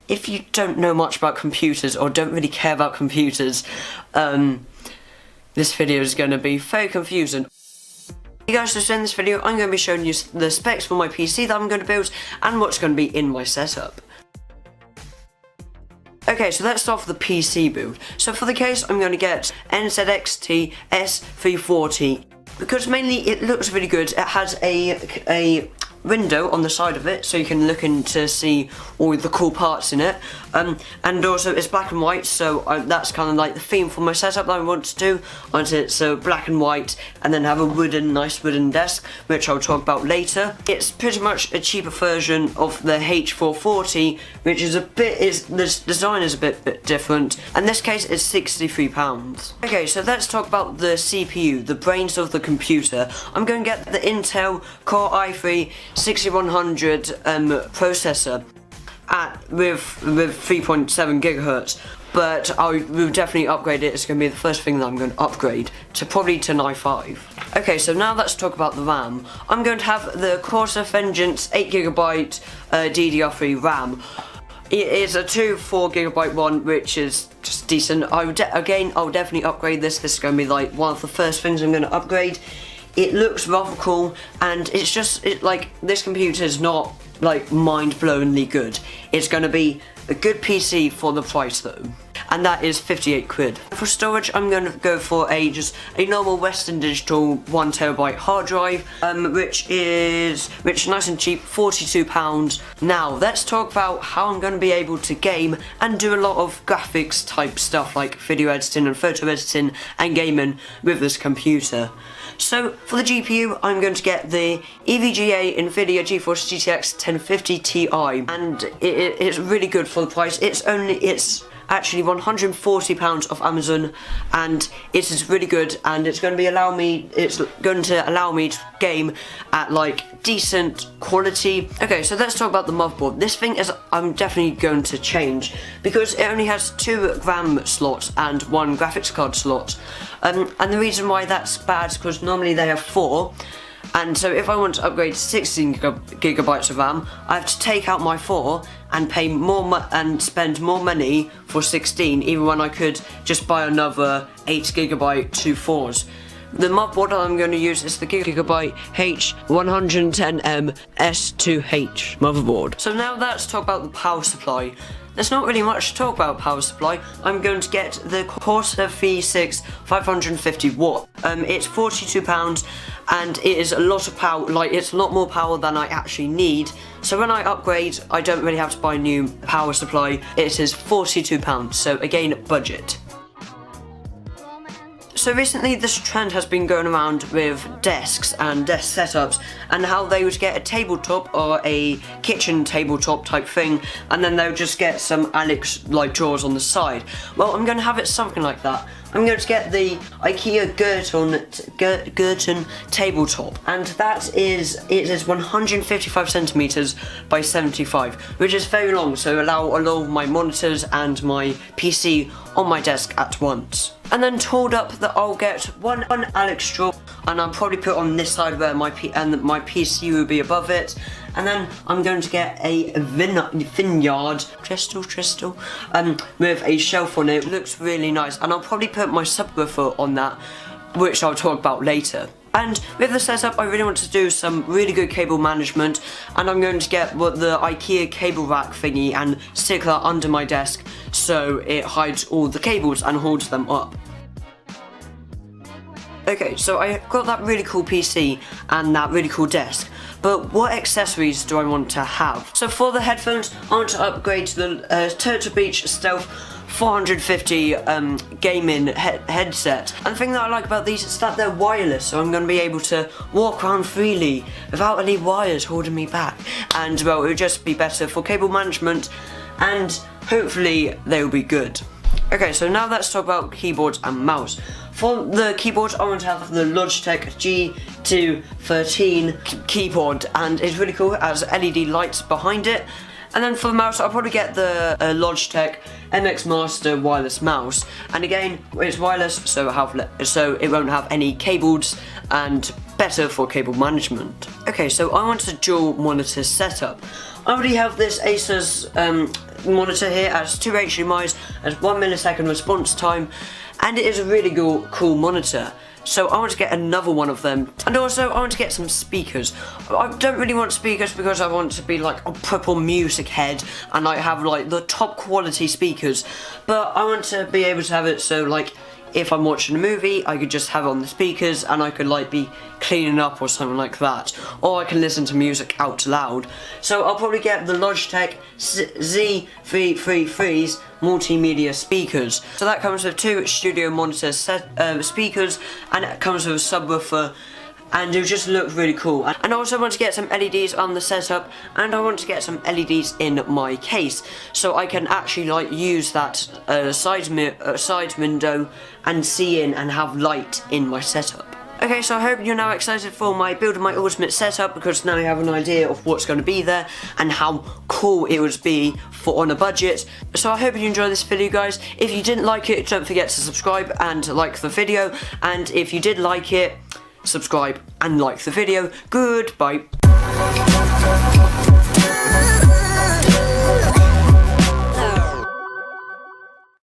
if you don't know much about computers or don't really care about computers, this video is going to be very confusing. Hey guys, so in this video I'm going to be showing you the specs for my PC that I'm going to build and what's going to be in my setup. Okay, so let's start with the PC build. So for the case, I'm going to get NZXT S340 because mainly it looks really good. It has a window on the side of it, so you can look in to see all the cool parts in it, and also it's black and white, so that's kind of like the theme for my setup that I want to do. I want it so black and white, and then have a nice wooden desk, which I'll talk about later. It's pretty much a cheaper version of the H440, which is this design is a bit different. In this case, it's £63. Okay, so let's talk about the CPU, the brains of the computer. I'm going to get the Intel Core i3 6100 processor with 3.7 gigahertz, but I will definitely upgrade it. It's going to be the first thing that I'm going to upgrade to probably to i5. Okay, so now let's talk about the RAM. I'm going to have the Corsair Vengeance 8GB DDR3 RAM. It is a 4GB one, which is just decent. I'll definitely upgrade this. This is going to be like one of the first things I'm going to upgrade. It looks rather cool, and it's just like this computer is not like mind-blowingly good. It's going to be a good PC for the price though, and that is 58 quid. For storage, I'm going to go for just a normal Western Digital 1TB hard drive, which is nice and cheap, £42. Now let's talk about how I'm going to be able to game and do a lot of graphics type stuff like video editing and photo editing and gaming with this computer. So for the GPU, I'm going to get the EVGA NVIDIA GeForce GTX 1050 Ti, and it's really good for the price. It's actually £140 off Amazon, and it is really good, and it's going to allow me to game at like decent quality. Okay, so let's talk about the motherboard. This thing I'm definitely going to change because it only has 2 RAM slots and 1 graphics card slot, and the reason why that's bad is because normally they have 4. And so if I want to upgrade to 16 gigabytes of RAM, I have to take out my 4 and pay more and spend more money for 16, even when I could just buy another 8GB 2.4s. The motherboard I'm going to use is the Gigabyte H110M S2H motherboard. So now let's talk about the power supply. There's not really much to talk about power supply. I'm going to get the Corsair V6 550 watt. It's £42, and it is a lot of power. Like, it's a lot more power than I actually need. So when I upgrade, I don't really have to buy a new power supply. It is £42. So again, budget. So recently this trend has been going around with desks and desk setups, and how they would get a tabletop or a kitchen tabletop type thing, and then they would just get some Alex like drawers on the side. Well, I'm going to have it something like that. I'm going to get the IKEA Gurton tabletop, and it is 155 centimeters by 75, which is very long, so allow a lot of my monitors and my PC on my desk at once. And then tooled up that I'll get one Alex drawer, and I'll probably put on this side where my PC will be above it. And then I'm going to get a vineyard crystal with a shelf on it. It looks really nice, and I'll probably put my subwoofer on that, which I'll talk about later. And with the setup, I really want to do some really good cable management, and I'm going to get the IKEA cable rack thingy and stick that under my desk so it hides all the cables and holds them up. Okay, so I got that really cool PC and that really cool desk, but what accessories do I want to have? So for the headphones, I want to upgrade to the Turtle Beach Stealth 450 gaming headset. And the thing that I like about these is that they're wireless, so I'm going to be able to walk around freely without any wires holding me back. And well, it would just be better for cable management, and hopefully they will be good. Okay, so now let's talk about keyboards and mouse. For the keyboard, I want to have the Logitech G213 keyboard, and it's really cool. It has LED lights behind it. And then for the mouse, I'll probably get the Logitech MX Master wireless mouse. And again, it's wireless, so it won't have any cables, and better for cable management. Okay, so I want a dual monitor setup. I already have this Asus monitor here. It has 2 HDMIs, has 1 millisecond response time, and it is a really cool monitor. So I want to get another one of them, and also I want to get some speakers. I don't really want speakers because I want to be like a proper music head and like have like the top quality speakers, but I want to be able to have it so like if I'm watching a movie I could just have it on the speakers and I could like be cleaning up or something like that, or I can listen to music out loud. So I'll probably get the Logitech Z333's multimedia speakers. So that comes with 2 studio monitor speakers, and it comes with a subwoofer, and it just looks really cool. And I also want to get some LEDs on the setup, and I want to get some LEDs in my case so I can actually like use that side window and see in and have light in my setup. Okay, so I hope you're now excited for my building my ultimate setup, because now you have an idea of what's going to be there and how cool it would be for on a budget. So I hope you enjoyed this video, guys. If you didn't like it, don't forget to subscribe and like the video, and if you did like it, subscribe and like the video. Goodbye.